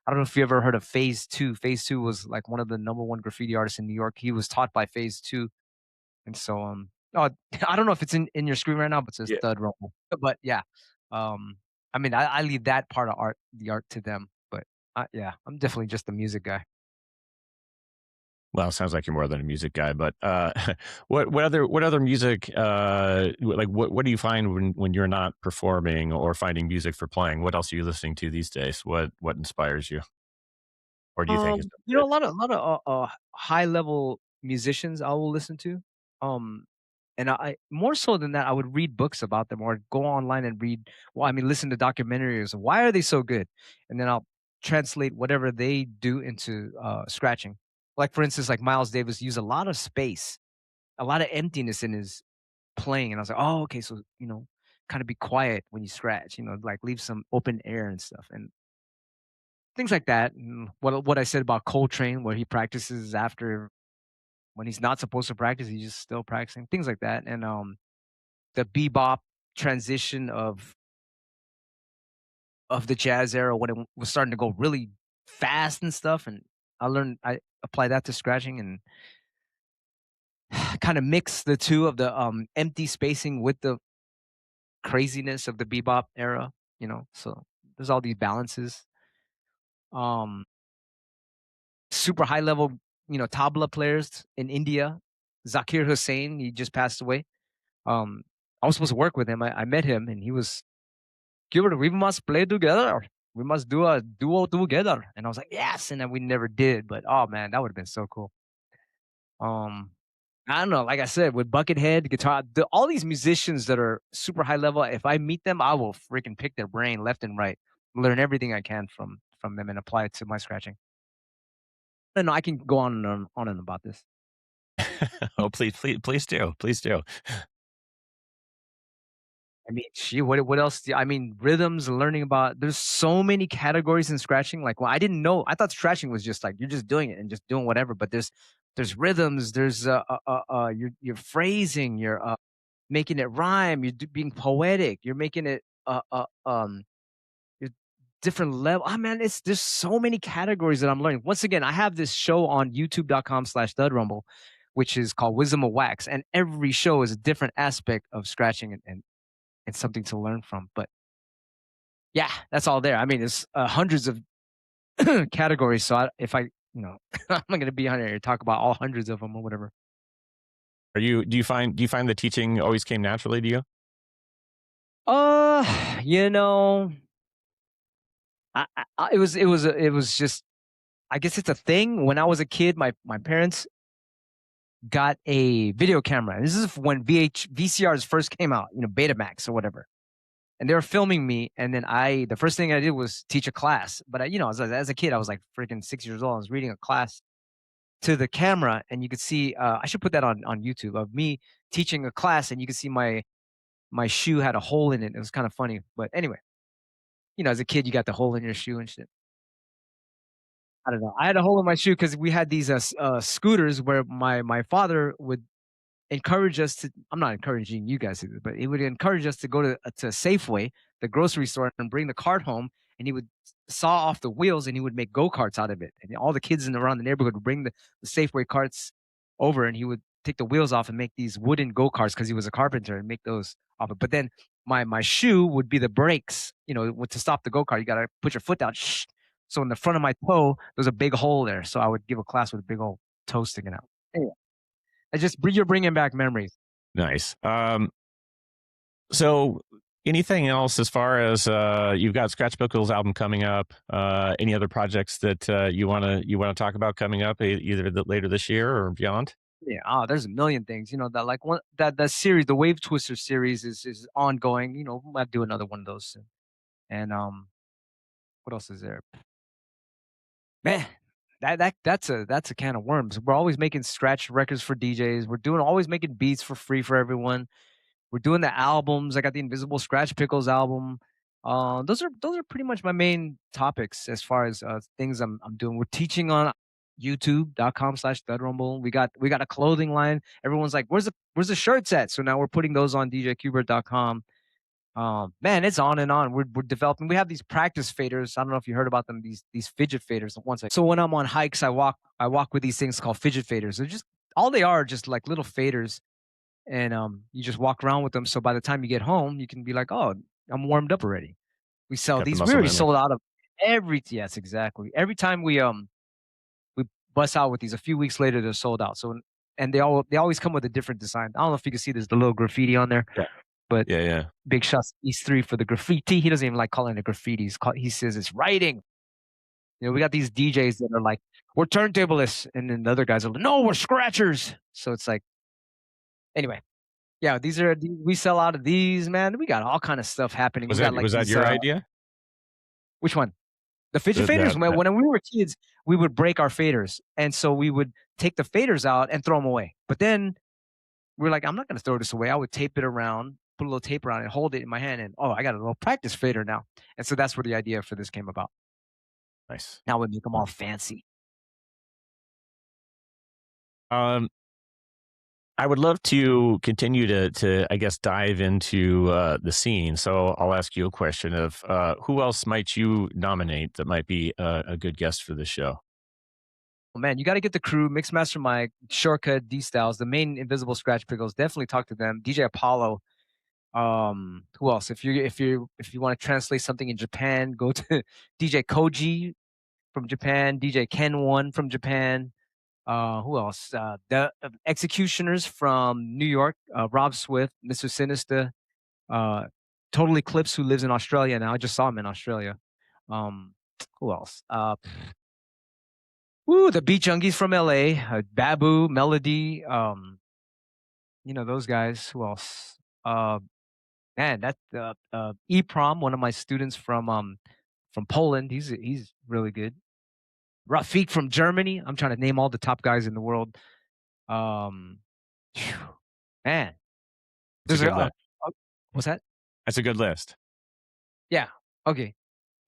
I don't know if you ever heard of Phase Two. Phase Two was like one of the number one graffiti artists in New York. He was taught by Phase Two, and so oh, I don't know if it's in your screen right now, but it says Yeah. Thud Rumble. But yeah, um, I mean, I leave that part of the art to them. But yeah, I'm definitely just the music guy. Well, it sounds like you're more than a music guy, but, what other music, like, what do you find when you're not performing or finding music for playing? What else are you listening to these days? What inspires you? Or do you think is A lot of high level musicians I will listen to. Um, and more so than that, I would read books about them or go online and read. Well, I mean, listen to documentaries. Why are they so good? And then I'll translate whatever they do into scratching. Like for instance, like Miles Davis used a lot of space, a lot of emptiness in his playing, and I was like, oh, okay, so kind of be quiet when you scratch. Like leave some open air and stuff. And things like that. And what I said about Coltrane, where he practices after when he's not supposed to practice, he's just still practicing. Things like that. And the bebop transition of the jazz era when it was starting to go really fast and stuff. And I apply that to scratching and kind of mix the two of the empty spacing with the craziness of the bebop era. So there's all these balances. Um, super high level, tabla players in India. Zakir Hussain, he just passed away. Um, I was supposed to work with him. I met him, and he was, Gilbert, we must play together. We must do a duo together. And I was like, yes. And then we never did. But oh man, that would have been so cool. Um, I don't know. Like I said, with Buckethead, guitar, all these musicians that are super high level, if I meet them, I will freaking pick their brain left and right, learn everything I can from them, and apply it to my scratching. And I can go on and about this. Oh, please do, please do. I mean, gee, what else I mean, rhythms, learning about there's so many categories in scratching. Like, well, I didn't know. I thought scratching was just like you're just doing it and just doing whatever. But there's rhythms. There's you're phrasing. You're making it rhyme. You're being poetic. You're making it you're different level. Ah, man, there's so many categories that I'm learning. Once again, I have this show on YouTube.com/ThudRumble, which is called Wisdom of Wax, and every show is a different aspect of scratching and something to learn from. But yeah, that's all there. I mean, there's hundreds of categories. So if I, I'm not going to be on here to talk about all hundreds of them or whatever. Do you find the teaching always came naturally to you? Uh, you know, it was just, I guess it's a thing. When I was a kid, my parents got a video camera. This is when VCRs first came out, Betamax or whatever. And they were filming me, and then the first thing I did was teach a class. But as a kid, I was like freaking 6 years old. I was reading a class to the camera, and you could see. I should put that on YouTube of me teaching a class, and you could see my shoe had a hole in it. It was kind of funny, but anyway, as a kid, you got the hole in your shoe and shit. I don't know. I had a hole in my shoe because we had these scooters where my father would encourage us to. I'm not encouraging you guys to do it, but he would encourage us to go to Safeway, the grocery store, and bring the cart home. and he would saw off the wheels and he would make go-karts out of it. And all the kids around the neighborhood would bring the Safeway carts over, and he would take the wheels off and make these wooden go-karts because he was a carpenter and make those off it. But then my shoe would be the brakes, to stop the go-kart. You gotta put your foot down. Shh. So in the front of my toe, there's a big hole there. So I would give a class with a big old toe sticking out. Anyway, you're bringing back memories. Nice. So anything else as far as you've got Scratchbookle's album coming up? Any other projects that you wanna talk about coming up, either later this year or beyond? Yeah, there's a million things. That like one that series, the Wave Twister series is ongoing. We might do another one of those soon. And what else is there? Man, that's a can of worms. We're always making scratch records for DJs. Always making beats for free for everyone. We're doing the albums. I got the Invisible Scratch Pickles album. Those are pretty much my main topics as far as things I'm doing. We're teaching on youtube.com/thudrumble. We got a clothing line. Everyone's like, where's the shirts at? So now we're putting those on djqbert.com. Man, it's on and on. We're developing. We have these practice faders. I don't know if you heard about them. These fidget faders. So when I'm on hikes, I walk with these things called fidget faders. They're just all they are, just like little faders, and you just walk around with them. So by the time you get home, you can be like, oh, I'm warmed up already. We sell Got the these. We muscle already memory. sold out of every. Yes, exactly. Every time we bust out with these, a few weeks later they're sold out. So and they always come with a different design. I don't know if you can see there's the little graffiti on there, Yeah. but Yeah. big shots to East 3 for the graffiti. He doesn't even like calling it graffiti. He says it's writing. We got these DJs that are like, we're turntablists, and then the other guys are like, no, we're scratchers. So it's like, anyway, yeah, we sell out of these, man. We got all kind of stuff happening. Was We got that like was that these. your idea? Which one? The fidget The faders? that that When we were kids, we would break our faders, and so we would take the faders out and throw them away. But then we are like, I'm not going to throw this away. I would tape it around, put a little tape around it, hold it in my hand, and I got a little practice fader now. And so that's where the idea for this came about. Nice. Now we make them all fancy. I would love to continue to I guess dive into the scene. So I'll ask you a question of who else might you nominate that might be a good guest for this show? Well, man, you got to get the crew, Mixmaster Mike, Shortcut, D Styles, the main Invisible Scratch Pickles. Definitely talk to them. DJ Apollo. Who else? If you want to translate something in Japan, go to DJ Koji from Japan, DJ Ken One from Japan. Who else? The Executioners from New York, Rob Swift, Mr. Sinister, Total Eclipse, who lives in Australia now. I just saw him in Australia. Who else? The Beat Junkies from LA, Babu, Melody, those guys. Who else? Man, that Eprom, one of my students from Poland. He's really good. Rafik from Germany. I'm trying to name all the top guys in the world. Man, That's a good list. what's that? That's a good list. Yeah. Okay.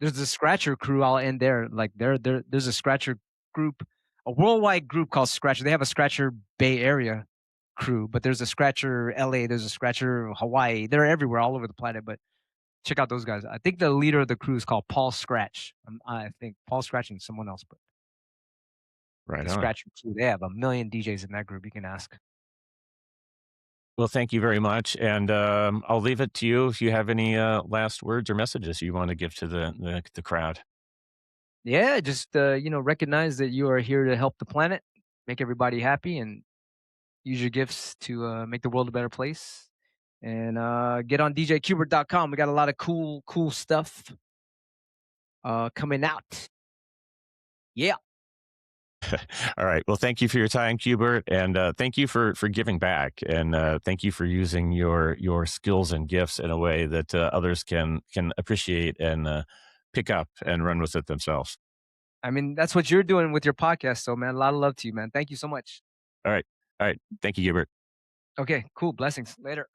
There's the Scratcher crew. I'll end there. Like there's a Scratcher group, a worldwide group called Scratcher. They have a Scratcher Bay Area crew, but there's a Scratcher LA. There's a Scratcher Hawaii. They're everywhere, all over the planet. But check out those guys. I think the leader of the crew is called Paul Scratch. I think Paul Scratch and someone else, but Right the on. Scratcher crew. They have a million DJs in that group. You can ask. Well, thank you very much, and I'll leave it to you if you have any last words or messages you want to give to the crowd. Yeah, just recognize that you are here to help the planet, make everybody happy, and use your gifts to make the world a better place. And get on djqbert.com. We got a lot of cool stuff coming out. Yeah. All right. Well, thank you for your time, Qbert, and thank you for giving back, and thank you for using your skills and gifts in a way that others can appreciate and pick up and run with it themselves. I mean, that's what you're doing with your podcast. So, man, a lot of love to you, man. Thank you so much. All right. Thank you, Qbert. Okay, cool. Blessings. Later.